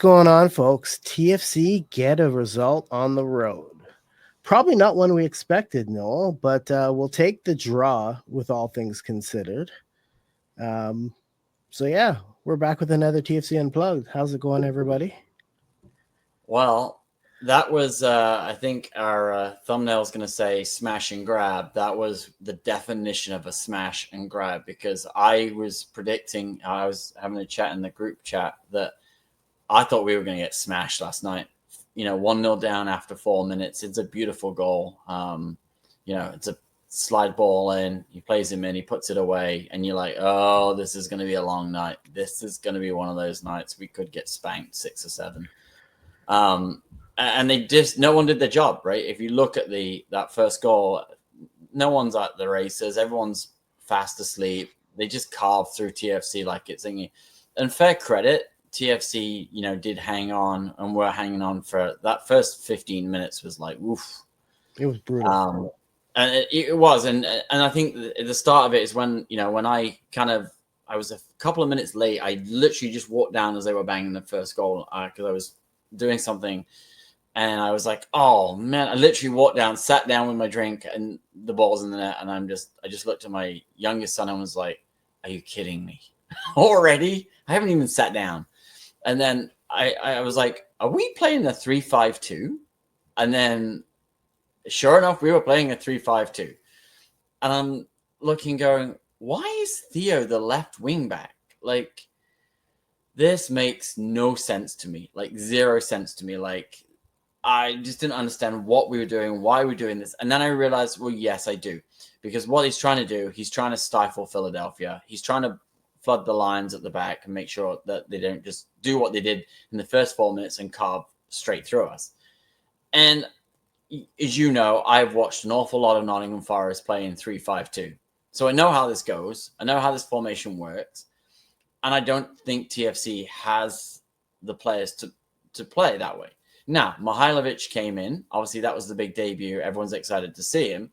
going on, folks? TFC get a result on the road. Probably not one we expected, Noel, but we'll take the draw with all things considered. Um, so, yeah, we're back with another TFC Unplugged. How's it going, everybody? Well, that was, I think our thumbnail is going to say smash and grab. That was the definition of a smash and grab because I was predicting, I was having a chat in the group chat that I thought we were going to get smashed last night. 1-0 down after 4 minutes. It's a beautiful goal. It's a slide ball in. He plays him in. He puts it away. And you're like, oh, this is going to be a long night. This is going to be one of those nights we could get spanked 6 or 7. And no one did their job, right? If you look at that first goal, no one's at the races. Everyone's fast asleep. They just carved through TFC like it's thingy. And fair credit, TFC, did hang on and were hanging on for that first 15 minutes was like, oof. It was brutal. And it was. And I think the start of it is when I was a couple of minutes late. I literally just walked down as they were banging the first goal because I was doing something. And I was like, oh, man, I literally walked down, sat down with my drink and the ball's in the net. And I just looked at my youngest son and was like, are you kidding me? Already? I haven't even sat down. And then I was like, are we playing a 3-5-2? And then sure enough, we were playing a 3-5-2. And I'm looking going, why is Theo the left wing back? Like, this makes no sense to me, like 0 sense to me. Like, I just didn't understand what we were doing, why we were doing this. And then I realized, well, yes, I do. Because what he's trying to do, he's trying to stifle Philadelphia. He's trying to flood the lines at the back and make sure that they don't just do what they did in the first 4 minutes and carve straight through us. And as you know, I've watched an awful lot of Nottingham Forest play in 3-5-2. So I know how this goes. I know how this formation works. And I don't think TFC has the players to play that way. Now, Mihailovic came in. Obviously, that was the big debut. Everyone's excited to see him.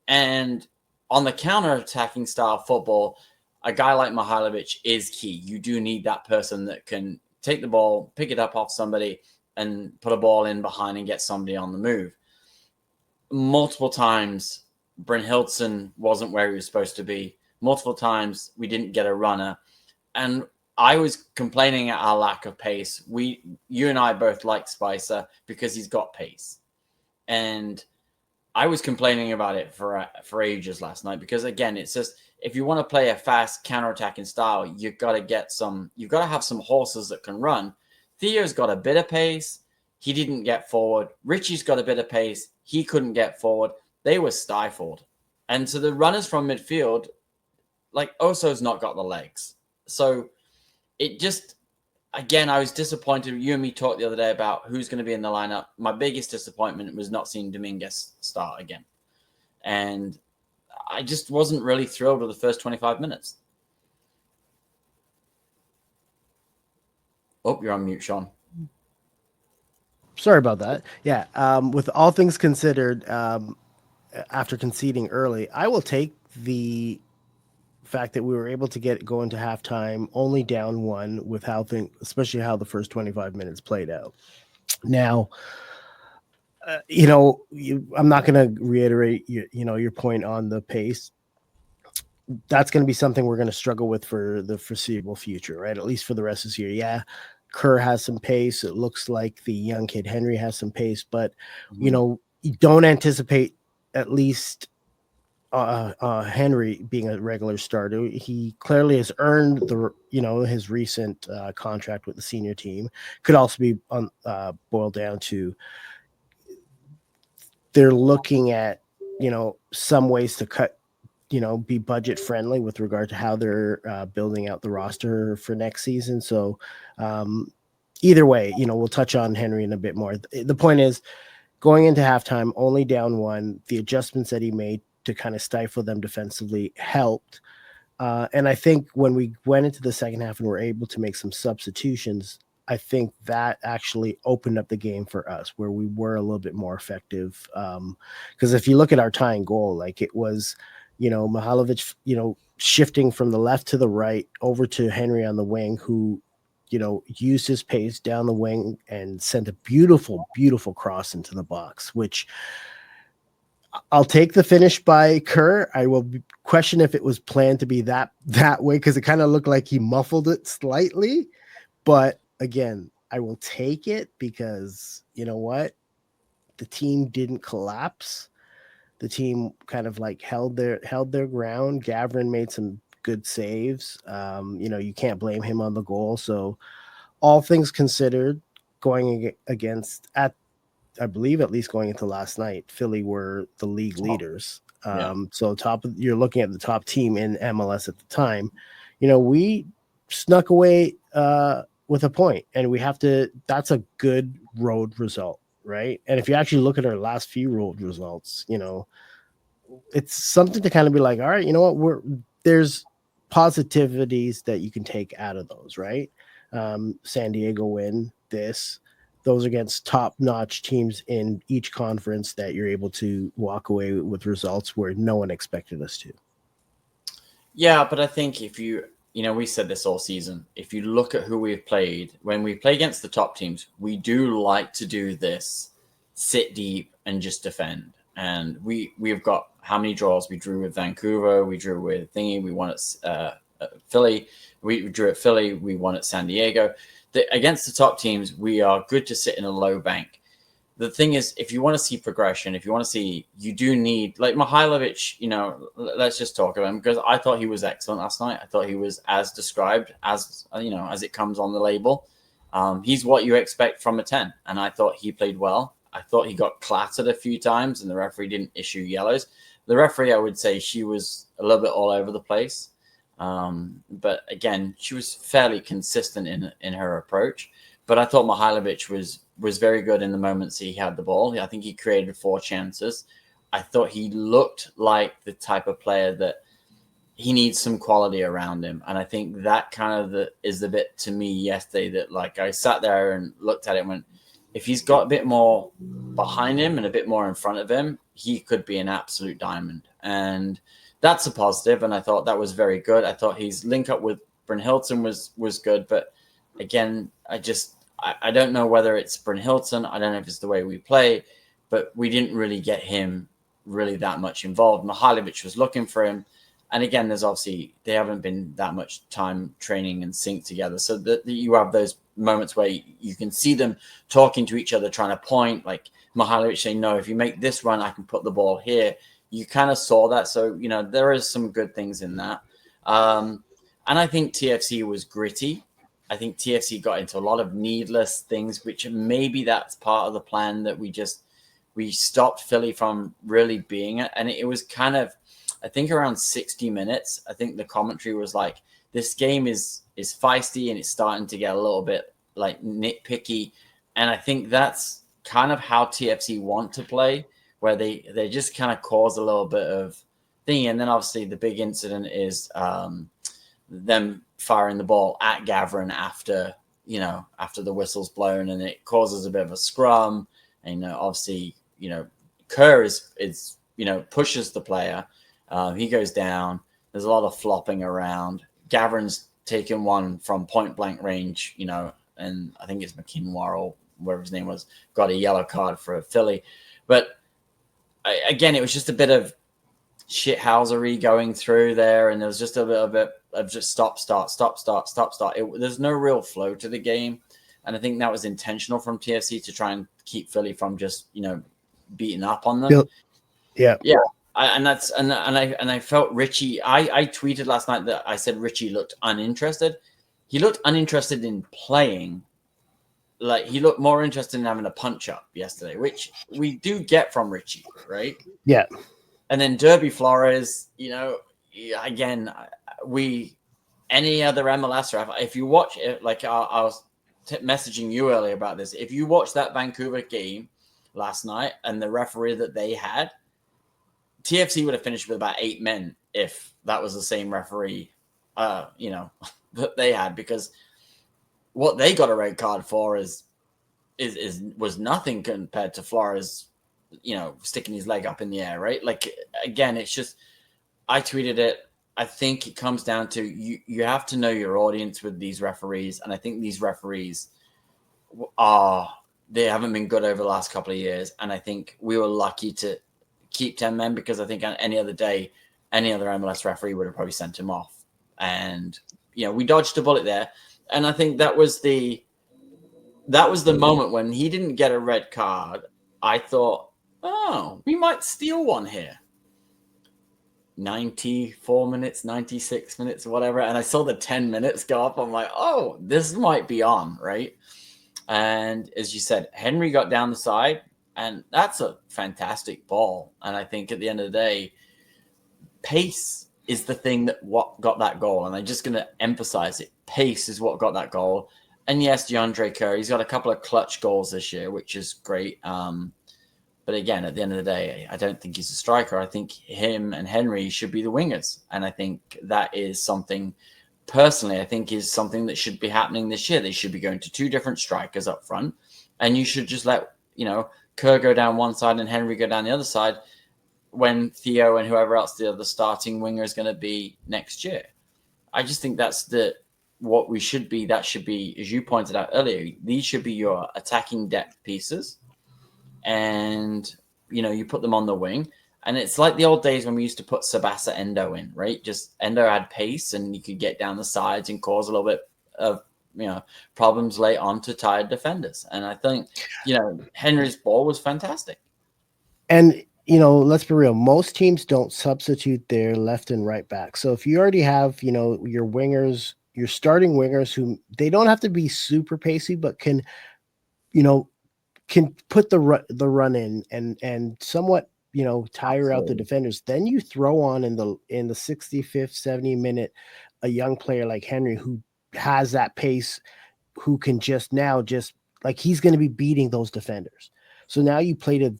And on the counter-attacking style football, a guy like Mihailovic is key. You do need that person that can take the ball, pick it up off somebody, and put a ball in behind and get somebody on the move. Multiple times, Brynhildsen wasn't where he was supposed to be. Multiple times, we didn't get a runner. And I was complaining at our lack of pace. You and I both like Spicer because he's got pace. And I was complaining about it for ages last night because, again, it's just if you want to play a fast counter-attacking style, you've got to have some horses that can run. Theo's got a bit of pace. He didn't get forward. Richie's got a bit of pace. He couldn't get forward. They were stifled. And so the runners from midfield, like Oso's not got the legs. So it just, again, I was disappointed. You and me talked the other day about who's going to be in the lineup. My biggest disappointment was not seeing Dominguez start again. And I just wasn't really thrilled with the first 25 minutes. Oh, you're on mute, Sean. Sorry about that. Yeah, with all things considered, after conceding early, I will take the fact that we were able to get go into halftime only down 1 with especially how the first 25 minutes played out. Now, I'm not going to reiterate your point on the pace. That's going to be something we're going to struggle with for the foreseeable future, right? At least for the rest of this year. Yeah, Kerr has some pace. It looks like the young kid Henry has some pace, but you don't anticipate at least Henry being a regular starter. He clearly has earned his recent contract with the senior team. Could also be boiled down to they're looking at some ways to cut, be budget friendly with regard to how they're building out the roster for next season. So either way, we'll touch on Henry in a bit more. The point is, going into halftime, only down 1, the adjustments that he made to kind of stifle them defensively helped. And I think when we went into the second half and were able to make some substitutions, I think that actually opened up the game for us where we were a little bit more effective. Because if you look at our tying goal, like it was, Mihailovic, shifting from the left to the right over to Henry on the wing, who used his pace down the wing and sent a beautiful, beautiful cross into the box, which I'll take the finish by Kerr. I will question if it was planned to be that way, because it kind of looked like he muffled it slightly. But again, I will take it because you know what? The team didn't collapse. The team kind of like held their ground. Gavrin made some good saves. You can't blame him on the goal. So all things considered, going against I believe at least going into last night, Philly were the league leaders. Yeah. So you're looking at the top team in MLS at the time. We snuck away with a point, and that's a good road result, right? And if you actually look at our last few road results, it's something to kind of be like, all right, you know what, there's positivities that you can take out of those, right? San Diego win those against top-notch teams in each conference that you're able to walk away with results where no one expected us to. Yeah, but I think if we said this all season, if you look at who we've played, when we play against the top teams, we do like to do this, sit deep and just defend. And we've got how many draws? We drew with Vancouver, we drew with Thingy, we won at Philly, we drew at Philly, we won at San Diego. Against the top teams, we are good to sit in a low bank. The thing is, if you want to see progression, if you want to see, you do need, like Mihailovic, let's just talk about him, because I thought he was excellent last night. I thought he was as described, as it comes on the label. He's what you expect from a 10, and I thought he played well. I thought he got clattered a few times, and the referee didn't issue yellows. The referee, I would say, she was a little bit all over the place. But again, she was fairly consistent in her approach. But I thought Mihailovic was very good in the moments he had the ball. I think he created 4 chances. I thought he looked like the type of player that he needs some quality around him. And I think that kind of is the bit to me yesterday that, like, I sat there and looked at it and went, if he's got a bit more behind him and a bit more in front of him, he could be an absolute diamond. And that's a positive, and I thought that was very good. I thought his link up with Brynhilton was good, but again, I don't know whether it's Brynhilton. I don't know if it's the way we play, but we didn't really get him really that much involved. Mihailovic was looking for him, and again, there's obviously they haven't been that much time training and sync together, so that you have those moments where you can see them talking to each other, trying to point, like Mihailovic saying, "No, if you make this run, I can put the ball here." You kind of saw that. So, there is some good things in that. And I think TFC was gritty. I think TFC got into a lot of needless things, which maybe that's part of the plan, that we stopped Philly from really being it. And it was kind of, I think around 60 minutes, I think the commentary was like, this game is feisty and it's starting to get a little bit like nitpicky. And I think that's kind of how TFC want to play, where they just kind of cause a little bit of thing. And then obviously the big incident is them firing the ball at Gavrin after the whistle's blown, and it causes a bit of a scrum. And obviously, Kerr is pushes the player. He goes down. There's a lot of flopping around. Gavrin's taken one from point blank range, and I think it's McKinwar or whatever his name was, got a yellow card for Philly. But again, it was just a bit of shithousery going through there, and there was just a little bit of just stop, start. There's no real flow to the game, and I think that was intentional from TFC to try and keep Philly from just beating up on them. Yeah. I felt Richie. I tweeted last night that I said Richie looked uninterested. He looked uninterested in playing. Like, he looked more interested in having a punch up yesterday, which we do get from Richie, right? Yeah. And then Derby Flores, again, any other MLS ref, if you watch it, like I was messaging you earlier about this, if you watch that Vancouver game last night and the referee that they had, TFC would have finished with about 8 men if that was the same referee, that they had, because what they got a red card for was nothing compared to Flores, sticking his leg up in the air, right? Like, again, it's just, I tweeted it. I think it comes down to you have to know your audience with these referees. And I think these referees they haven't been good over the last couple of years. And I think we were lucky to keep 10 men, because I think on any other day, any other MLS referee would have probably sent him off. And, we dodged a bullet there. And I think that was the moment when he didn't get a red card. I thought, oh, we might steal one here. 94 minutes, 96 minutes, whatever. And I saw the 10 minutes go up. I'm like, oh, this might be on, right? And as you said, Henry got down the side, and that's a fantastic ball. And I think at the end of the day, pace is the thing that what got that goal. And I'm just going to emphasize it. Pace is what got that goal. And yes, DeAndre Kerr, he's got a couple of clutch goals this year, which is great. But again, at the end of the day, I don't think he's a striker. I think him and Henry should be the wingers. And I think that is something, personally, I think is something that should be happening this year. They should be going to two different strikers up front. And you should just let, Kerr go down one side and Henry go down the other side when Theo and whoever else the other starting winger is going to be next year. I just think that's what we should be. That should be, as you pointed out earlier, these should be your attacking depth pieces. And, you put them on the wing. And it's like the old days when we used to put Sabasa Endo in, right? Just Endo had pace and you could get down the sides and cause a little bit of, problems late on to tired defenders. And I think, Henry's ball was fantastic. And, let's be real. Most teams don't substitute their left and right back. So if you already have, your wingers, your starting wingers who they don't have to be super pacey, but can put the run in and somewhat, tire out the defenders. Then you throw on in the 65th, 70 minute, a young player like Henry who has that pace, who can just like he's going to be beating those defenders. So now you're playing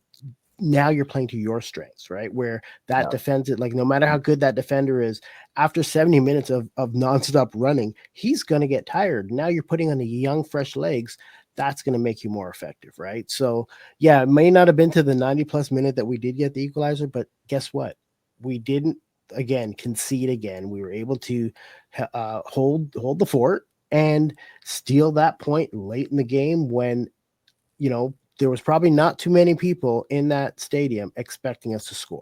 to your strengths, right? Where that defense, like no matter how good that defender is, after 70 minutes of nonstop running, he's going to get tired. Now you're putting on the young, fresh legs. That's going to make you more effective, right? So yeah, it may not have been to the 90+ minute that we did get the equalizer, but guess what? We didn't concede again. We were able to hold the fort and steal that point late in the game when, there was probably not too many people in that stadium expecting us to score.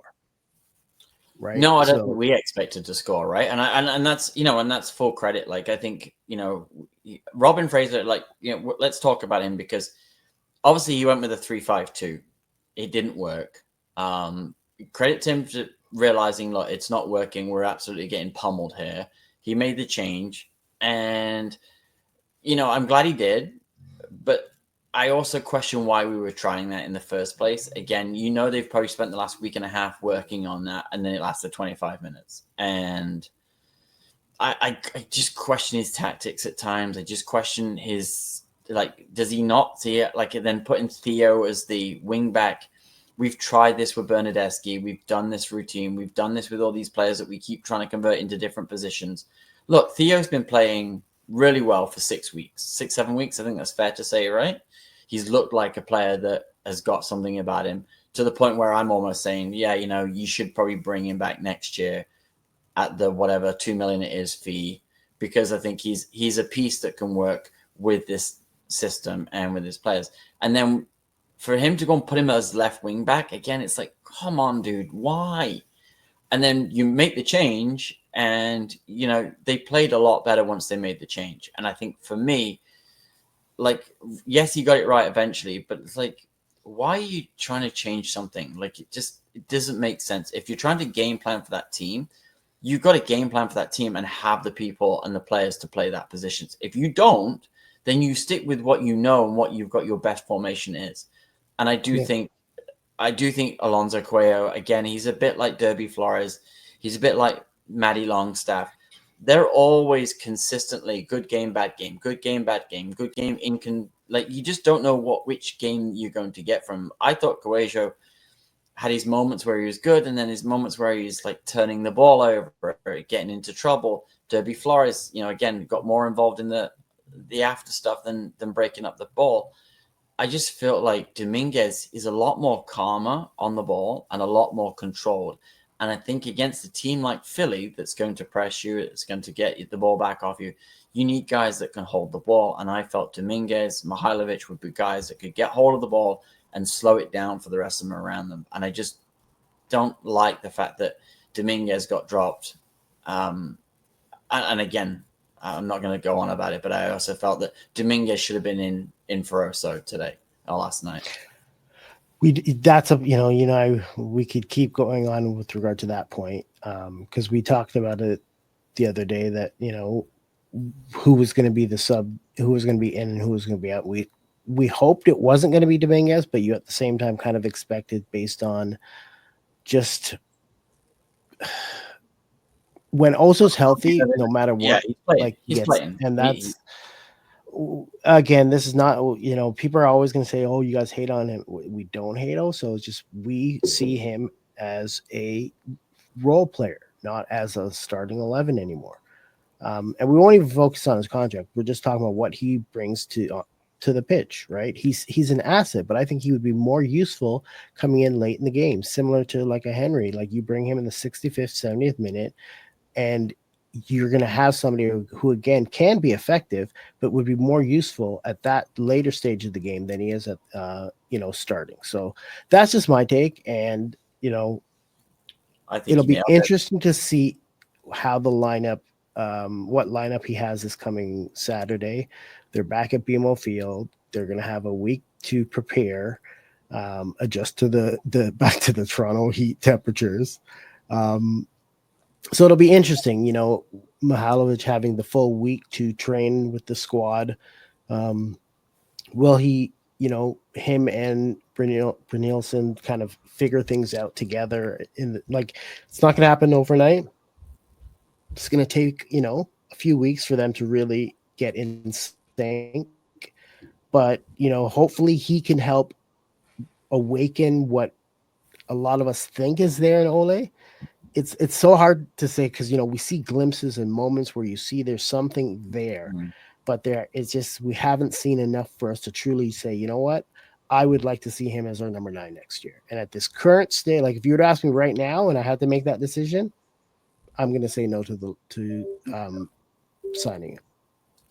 Right. No, I don't think we expected to score, right? And that's, and that's full credit. Like, I think, Robin Fraser, let's talk about him, because obviously he went with a 3-5-2. It didn't work. Credit to him for realizing, look, it's not working. We're absolutely getting pummeled here. He made the change, and, I'm glad he did, but I also question why we were trying that in the first place. Again, they've probably spent the last week and a half working on that, and then it lasted 25 minutes. And I just question his tactics at times. I just question his, does he not see it? Then putting Theo as the wing back. We've tried this with Bernadeschi. We've done this routine. We've done this with all these players that we keep trying to convert into different positions. Look, Theo's been playing really well for 6 weeks, 7 weeks. I think that's fair to say, right? He's looked like a player that has got something about him, to the point where I'm almost saying, you should probably bring him back next year at the whatever $2 million it is fee, because I think he's a piece that can work with this system and with his players. And then for him to go and put him as left wing back again, it's like, come on, dude, why? And then you make the change, and they played a lot better once they made the change. And I think for me, yes, he got it right eventually, but it's like, why are you trying to change something? It doesn't make sense. If you're trying to game plan for that team, you've got to game plan for that team and have the people and the players to play that positions. If you don't, then you stick with what you know and what you've got your best formation is. And I do think Alonso Cuello, again, he's a bit like Derby Flores. He's a bit like Matty Longstaff. They're always consistently good game, bad game, good game, bad game, good game. You just don't know which game you're going to get from. I thought Coelho had his moments where he was good, and then his moments where he's turning the ball over, or getting into trouble. Derby Flores, again, got more involved in the after stuff than breaking up the ball. I just felt like Dominguez is a lot more calmer on the ball and a lot more controlled. And I think against a team like Philly that's going to press you, it's going to get the ball back off you, you need guys that can hold the ball. And I felt Dominguez, Mihailovic would be guys that could get hold of the ball and slow it down for the rest of them around them. And I just don't like the fact that Dominguez got dropped. And again, I'm not going to go on about it, but I also felt that Dominguez should have been in for Oso today or last night. We could keep going on with regard to that point, because we talked about it the other day that, who was going to be the sub, who was going to be in and who was going to be out. We hoped it wasn't going to be Dominguez, but you at the same time kind of expected, based on just when Oso's healthy, no matter what, he's playing. And that's again, this is not, people are always going to say, oh, you guys hate on him. We don't hate Oso. It's just we see him as a role player, not as a starting 11 anymore. And we won't even focus on his contract. We're just talking about what he brings to the pitch, right? He's an asset, but I think he would be more useful coming in late in the game, similar to like a Henry. Like, you bring him in the 65th, 70th minute, and you're going to have somebody who again can be effective, but would be more useful at that later stage of the game than he is at starting. So that's just my take, and I think it'll be interesting to see how the lineup, what lineup he has this coming Saturday. They're back at BMO Field. They're going to have a week to prepare, adjust to the back to the Toronto heat temperatures. So it'll be interesting, Mihailovic having the full week to train with the squad. Will he, him and Brynjolfsson kind of figure things out together? It's not going to happen overnight. It's going to take, a few weeks for them to really get in sync. But, hopefully he can help awaken what a lot of us think is there in Ole. It's so hard to say, because we see glimpses and moments where you see there's something there, but it's just we haven't seen enough for us to truly say, you know what, I would like to see him as our number 9 next year. And at this current state, like if you were to ask me right now and I had to make that decision, I'm going to say no to signing him.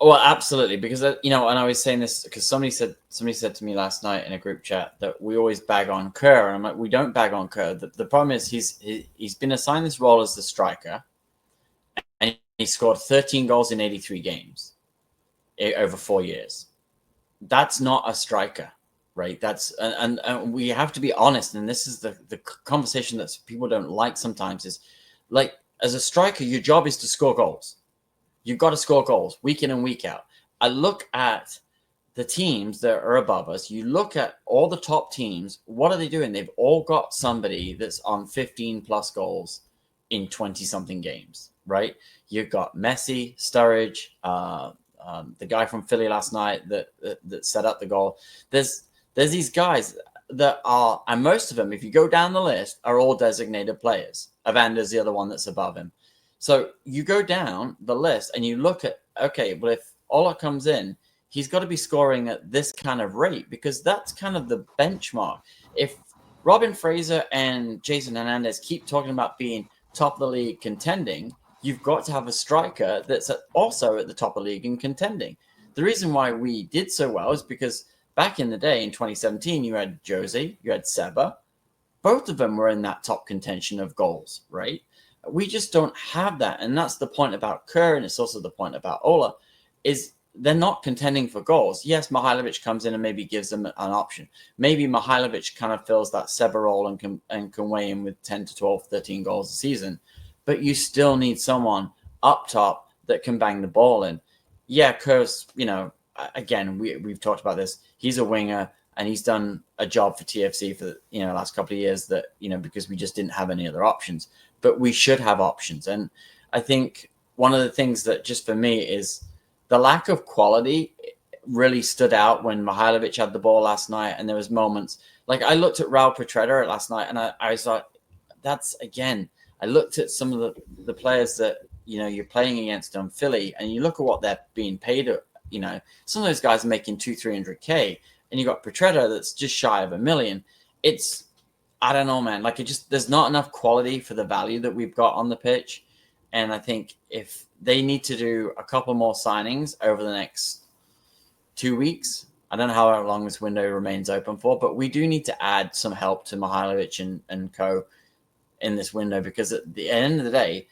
Well, absolutely, because and I was saying this because somebody said to me last night in a group chat that we always bag on Kerr, and I'm like, we don't bag on Kerr. The problem is he's been assigned this role as the striker, and he scored 13 goals in 83 games over 4 years. That's not a striker, right? That's and we have to be honest, and this is the conversation that people don't like sometimes. Is like, as a striker, your job is to score goals. You've got to score goals week in and week out. I look at the teams that are above us. You look at all the top teams. What are they doing? They've all got somebody that's on 15 plus goals in 20 something games, right? You've got Messi, Sturridge, the guy from Philly last night that set up the goal. There's these guys that are, and most of them, if you go down the list, are all designated players. Evander's the other one that's above him. So you go down the list and you look at, okay, well, if Ola comes in, he's got to be scoring at this kind of rate, because that's kind of the benchmark. If Robin Fraser and Jason Hernandez keep talking about being top of the league contending, you've got to have a striker that's also at the top of the league and contending. The reason why we did so well is because back in the day in 2017, you had Josie, you had Seba. Both of them were in that top contention of goals, right? We just don't have that. And that's the point about Kerr, and it's also the point about Ola, is they're not contending for goals. Yes, Mihailovic comes in and maybe gives them an option. Maybe Mihailovic kind of fills that Seba role and can weigh in with 10 to 12, 13 goals a season. But you still need someone up top that can bang the ball in. Yeah, Kerr's, again, we've talked about this. He's a winger, and he's done a job for TFC for the last couple of years that, because we just didn't have any other options. But we should have options. And I think one of the things that just for me is the lack of quality really stood out when Mihailovic had the ball last night. And there was moments like I looked at Raul Petretta last night, and I was like, that's again, I looked at some of the players that, you're playing against on Philly, and you look at what they're being paid. Some of those guys are making 200,000-300,000, and you got Petretta that's just shy of $1 million. I don't know, man. Like, there's not enough quality for the value that we've got on the pitch. And I think if they need to do a couple more signings over the next 2 weeks, I don't know how long this window remains open for, but we do need to add some help to Mihailovic and co in this window, because at the end of the day,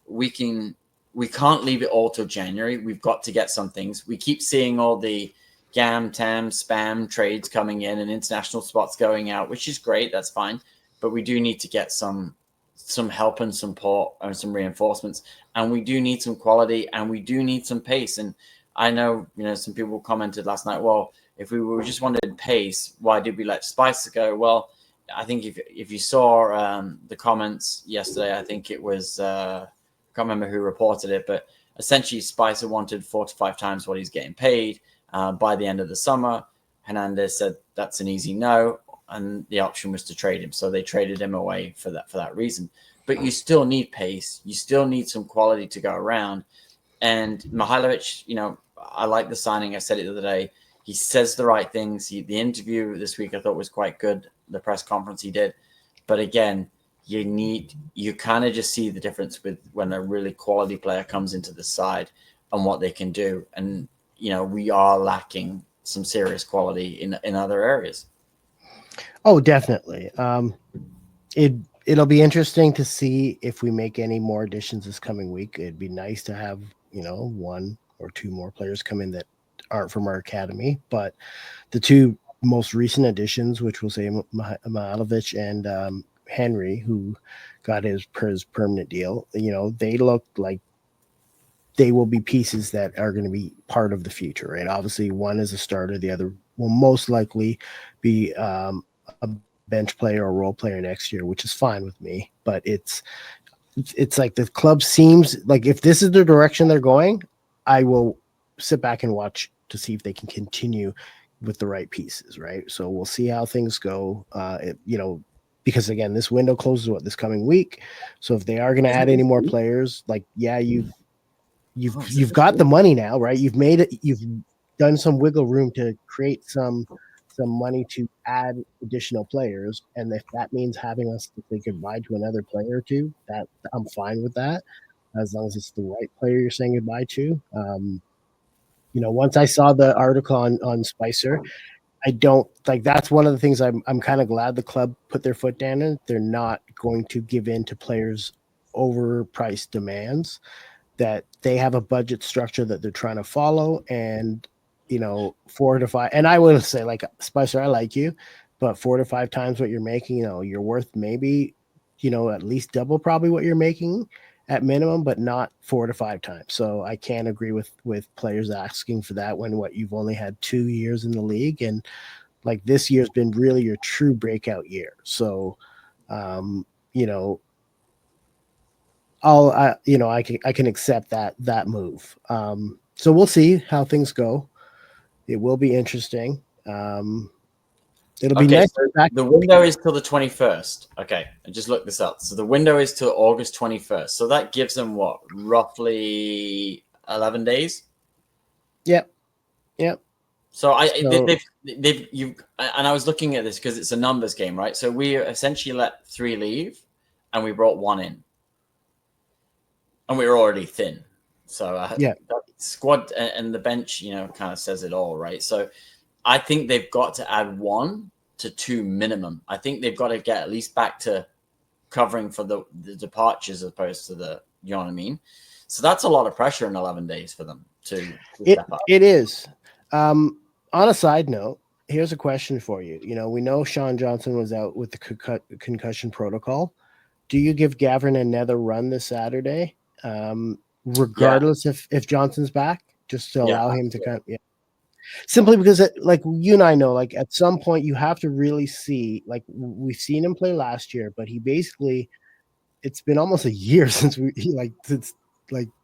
we can't leave it all till January. We've got to get some things. We keep seeing all the GAM, TAM, spam trades coming in and international spots going out, which is great. That's fine. But we do need to get some help and support and some reinforcements. And we do need some quality, and we do need some pace. And I know, some people commented last night, well, if we just wanted pace, why did we let Spicer go? Well, I think if you saw the comments yesterday, I think it was, I can't remember who reported it, but essentially Spicer wanted 4 to 5 times what he's getting paid by the end of the summer. Hernandez said that's an easy no, and the option was to trade him. So they traded him away for that reason. But you still need pace. You still need some quality to go around. And Mihailovic, I like the signing. I said it the other day. He says the right things. The interview this week I thought was quite good, the press conference he did. But again, you kind of just see the difference with when a really quality player comes into the side and what they can do. And, we are lacking some serious quality in other areas. Oh, definitely. It'll be interesting to see if we make any more additions this coming week. It'd be nice to have, 1 or 2 more players come in that aren't from our academy. But the 2 most recent additions, which we'll say Mihailovic and Henry, who got his permanent deal, they look like they will be pieces that are going to be part of the future, right? Obviously, one is a starter, the other will most likely be a bench player or role player next year, which is fine with me. But it's like the club seems like, if this is the direction they're going, I will sit back and watch to see if they can continue with the right pieces, right? So we'll see how things go. Because again, this window closes this coming week. So if they are going to add any more players, you've got the money now, right? You've done some wiggle room to create some money to add additional players. And if that means having us to say goodbye to another player or two, that I'm fine with that, as long as it's the right player you're saying goodbye to. Once I saw the article on Spicer, I don't like, that's one of the things I'm kind of glad the club put their foot down in. They're not going to give in to players' overpriced demands, that they have a budget structure that they're trying to follow, and 4 to 5. And I would say, like, Spicer, I like you, but 4 to 5 times what you're making, you're worth maybe, at least double probably what you're making at minimum, but not 4 to 5 times. So I can't agree with players asking for that when you've only had 2 years in the league, and like this year's been really your true breakout year. So, I can accept that move. So we'll see how things go. It will be interesting. It'll be nice. So the window is till the 21st. Okay, I just looked this up. So the window is till August 21st. So that gives them what, roughly 11 days? Yep. So and I was looking at this because it's a numbers game, right? So we essentially let 3 leave, and we brought 1 in, and we were already thin. So that squad and the bench, kind of says it all, right? So I think they've got to add 1 to 2 minimum. I think they've got to get at least back to covering for the departures as opposed to the, you know what I mean? So that's a lot of pressure in 11 days for them to step up. It is. On a side note, here's a question for you. We know Sean Johnson was out with the concussion protocol. Do you give Gavin another run this Saturday, regardless if Johnson's back, just to allow him to kind of, simply because like you and I know, like at some point you have to really see, like we've seen him play last year, but he basically, it's been almost a year since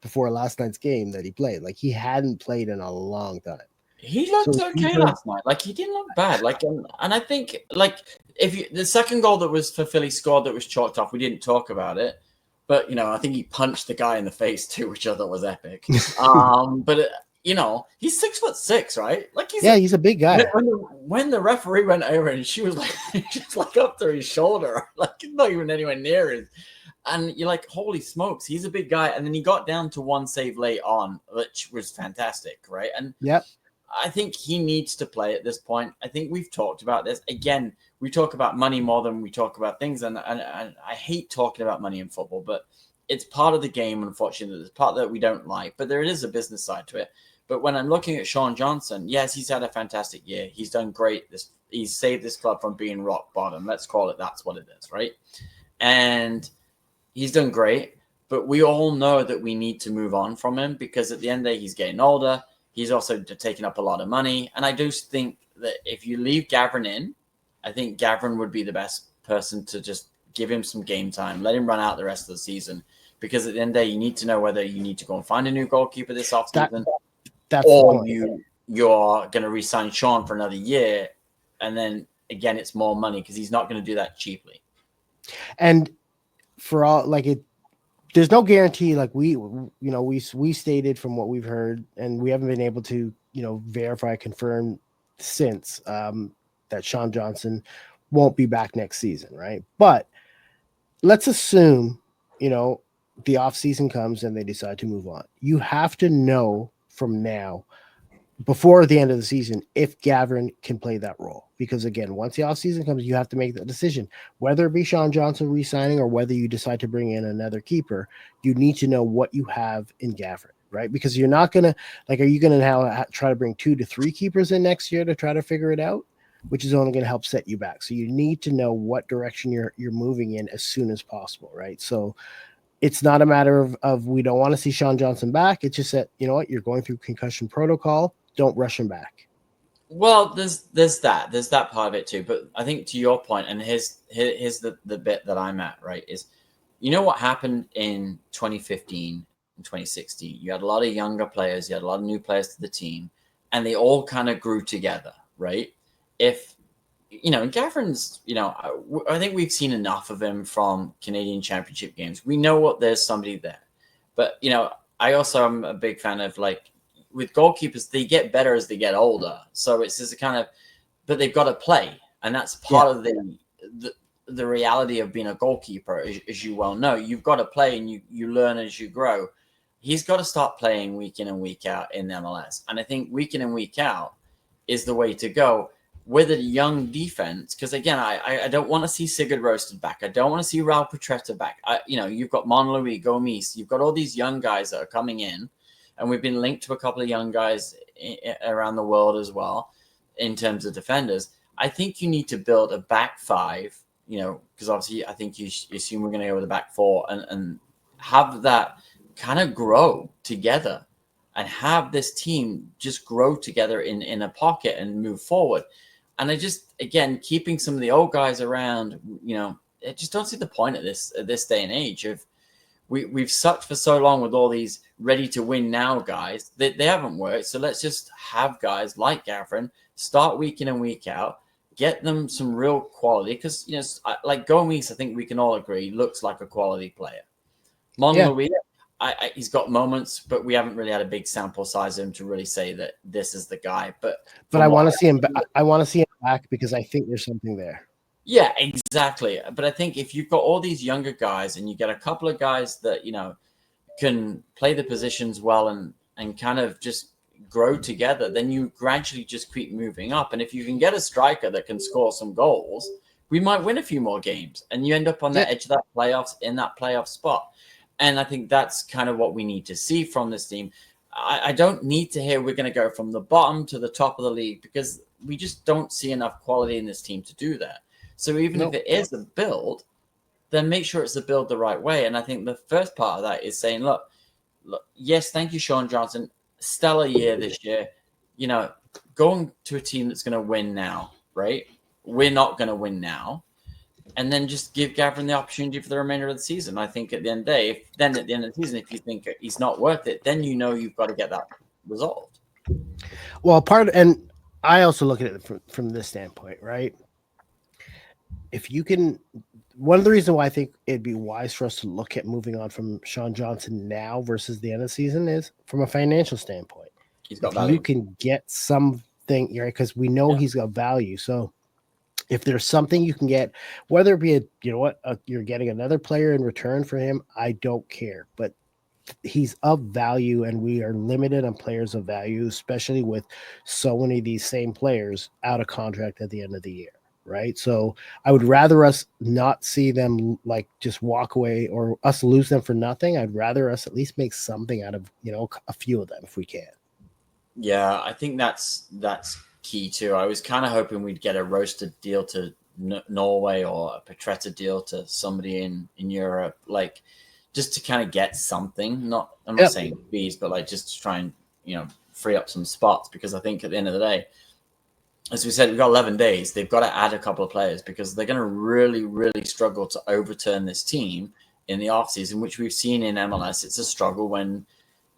before last night's game that he played. Like he hadn't played in a long time. He looked okay last night. Like he didn't look bad. Like, and I think like the second goal that was for Philly scored that was chalked off, we didn't talk about it, but I think he punched the guy in the face too, which I thought was epic. But he's 6'6", right? Like he's a big guy. When the referee went over and she was like, just like up to his shoulder, like not even anywhere near his. And you're like, holy smokes, he's a big guy. And then he got down to one save late on, which was fantastic, right? And yep. I think he needs to play at this point. I think we've talked about this. Again, we talk about money more than we talk about things. And I hate talking about money in football, but it's part of the game, unfortunately. It's part that we don't like, but there is a business side to it. But when I'm looking at Sean Johnson, yes, he's had a fantastic year. He's done great. He's saved this club from being rock bottom. Let's call it that's what it is, right? And he's done great. But we all know that we need to move on from him because at the end of the day, he's getting older. He's also taking up a lot of money. And I do think that if you leave Gavin in, I think Gavin would be the best person to just give him some game time, let him run out the rest of the season. Because at the end of the day, you need to know whether you need to go and find a new goalkeeper this offseason, or you're going to re-sign Sean for another year. And then, again, it's more money because he's not going to do that cheaply. And for all, like, there's no guarantee. Like we stated from what we've heard, and we haven't been able to, verify, confirm since that Sean Johnson won't be back next season, right? But let's assume, the off season comes and they decide to move on. You have to know from now, before the end of the season, if Gavin can play that role. Because again, once the off season comes, you have to make that decision, whether it be Sean Johnson re-signing or whether you decide to bring in another keeper. You need to know what you have in Gavin, right? Because you're not going to, are you going to try to bring 2 to 3 keepers in next year to try to figure it out, which is only going to help set you back. So you need to know what direction you're moving in as soon as possible, right? So it's not a matter of we don't want to see Sean Johnson back. It's just that, you're going through concussion protocol. Don't rush him back. Well, there's that part of it too. But I think to your point, and here's the bit that I'm at, right, is what happened in 2015 and 2016? You had a lot of younger players, you had a lot of new players to the team, and they all kind of grew together, right? If Gavin's, I think we've seen enough of him from Canadian Championship games. We know what there's somebody there. But, I also am a big fan of, with goalkeepers, they get better as they get older. So it's just a kind of, but they've got to play. And that's part of the reality of being a goalkeeper, as you well know. You've got to play and you learn as you grow. He's got to start playing week in and week out in MLS. And I think week in and week out is the way to go. With a young defense, because again, I don't want to see Sigurd Roasted back. I don't want to see Raul Petretta back. You've got Monlouis, Gomis. You've got all these young guys that are coming in, and we've been linked to a couple of young guys around the world as well in terms of defenders. I think you need to build a back five, because obviously I think you assume we're going to go with a back four and have that kind of grow together and have this team just grow together in a pocket and move forward. And I just, again, keeping some of the old guys around, I just don't see the point at this day and age of we've sucked for so long with all these ready to win now guys. They haven't worked. So let's just have guys like Gavin start week in and week out, get them some real quality. Because, like Gomes, I think we can all agree, looks like a quality player. Monlouis, he's got moments, but we haven't really had a big sample size of him to really say that this is the guy. But I want to see him. I want to see him back because I think there's something there. Yeah, exactly. But I think if you've got all these younger guys and you get a couple of guys that can play the positions well and kind of just grow together, then you gradually just keep moving up. And if you can get a striker that can score some goals, we might win a few more games, and you end up on the edge of that playoff spot. And I think that's kind of what we need to see from this team. I don't need to hear we're going to go from the bottom to the top of the league because we just don't see enough quality in this team to do that. So even if it is a build, then make sure it's a build the right way. And I think the first part of that is saying, look, yes, thank you, Sean Johnson. Stellar year this year. Going to a team that's going to win now, right? We're not going to win now. And then just give Gavin the opportunity for the remainder of the season. I think at the end of the day, at the end of the season, if you think he's not worth it, then you've got to get that resolved. Well, and I also look at it from this standpoint, right? If you can, one of the reasons why I think it'd be wise for us to look at moving on from Sean Johnson now versus the end of the season is from a financial standpoint. He's got if value. you can get something, right? Because we know he's got value. So if there's something you can get, whether it be you're getting another player in return for him, I don't care. But he's of value, and we are limited on players of value, especially with so many of these same players out of contract at the end of the year, right? So I would rather us not see them like just walk away or us lose them for nothing. I'd rather us at least make something out of a few of them if we can. Yeah, I think that's key too. I was kind of hoping we'd get a roasted deal to Norway or a Petretta deal to somebody in Europe, like just to kind of get something. I'm not saying bees, but like just to try and free up some spots, because I think at the end of the day, as we said, we've got 11 days. They've got to add a couple of players because they're going to really, really struggle to overturn this team in the offseason, which we've seen in MLS. It's a struggle when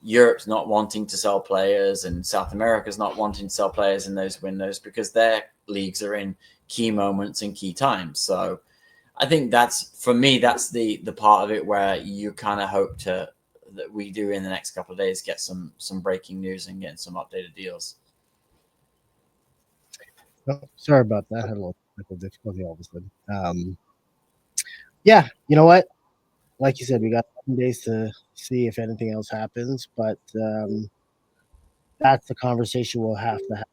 Europe's not wanting to sell players and South America's not wanting to sell players in those windows because their leagues are in key moments and key times. So I think for me, that's the part of it where you kind of hope that we do in the next couple of days get some breaking news and get some updated deals. Oh, sorry about that. I had a little technical difficulty all of a sudden. Yeah, you know what? Like you said, we got 7 days to see if anything else happens, but that's the conversation we'll have to have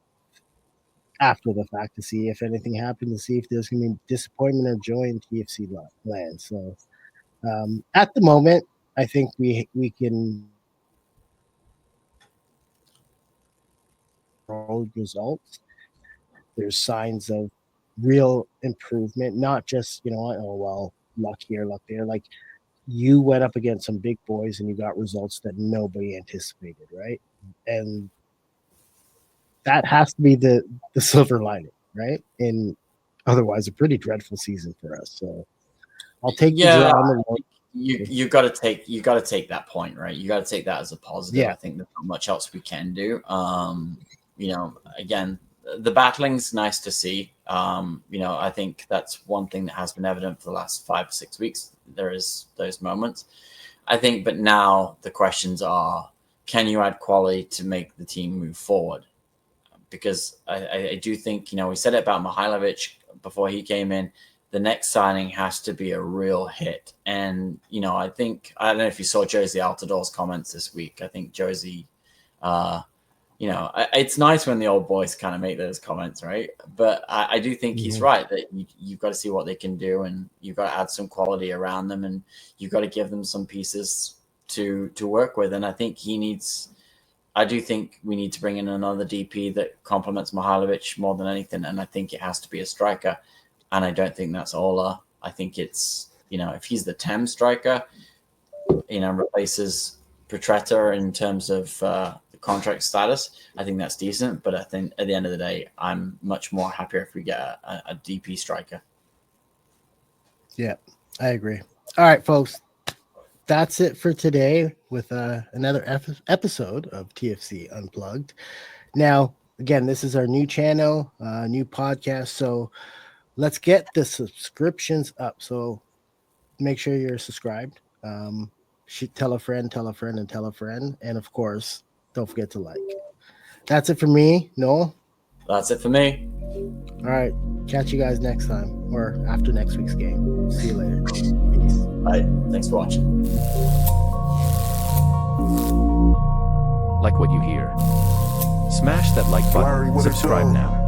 after the fact to see if anything happened, to see if there's going to be disappointment or joy in TFC land. So at the moment, I think we can roll results. There's signs of real improvement, not just, luck here, luck there. Like, you went up against some big boys and you got results that nobody anticipated, right? And that has to be the silver lining, right? And otherwise, a pretty dreadful season for us. So I'll take the draw on the road. You got to take that point, right? You got to take that as a positive. Yeah. I think there's not much else we can do. Again, the battling's nice to see. I think that's one thing that has been evident for the last 5 or 6 weeks. There is those moments, I think, but now the questions are, can you add quality to make the team move forward? Because I do think, we said it about Mihailovic before he came in, the next signing has to be a real hit. And, I think, I don't know if you saw Josie Altidor's comments this week. I think Josie, it's nice when the old boys kind of make those comments, right? But I do think he's right that you've got to see what they can do, and you've got to add some quality around them, and you've got to give them some pieces to work with. And I think I do think we need to bring in another DP that complements Mihailovic more than anything. And I think it has to be a striker. And I don't think that's Ola. I think it's, if he's the TEM striker, replaces Petretta in terms of the contract status, I think that's decent. But I think at the end of the day, I'm much more happier if we get a DP striker. Yeah, I agree. All right, folks. That's it for today with another episode of TFC Unplugged. Now, again, this is our new channel, new podcast. So let's get the subscriptions up. So make sure you're subscribed. Tell a friend, and tell a friend. And of course, don't forget to like. That's it for me, Noel. That's it for me. All right. Catch you guys next time or after next week's game. See you later. Peace. Bye. Thanks for watching. Like what you hear? Smash that like button. Subscribe now.